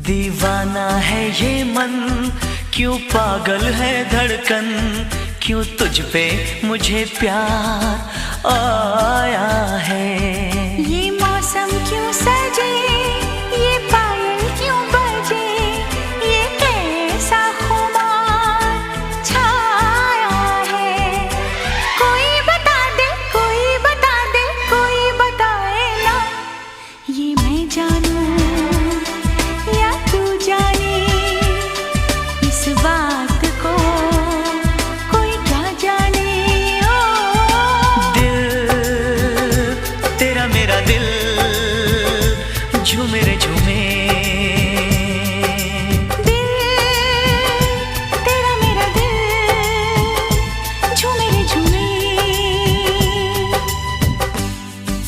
दीवाना है ये मन, क्यों पागल है धड़कन, क्यों तुझ पे मुझे प्यार आया है। ये मौसम क्यों सजे, ये पायल क्यों बजे, ये कैसा खुमार छाया है। कोई बता दे, कोई बता दे, कोई बताए ना, ये मैं जानूं या तू जाने, इस बात को कोई क्या जाने। ओ दिल तेरा मेरा दिल झूम रे झूम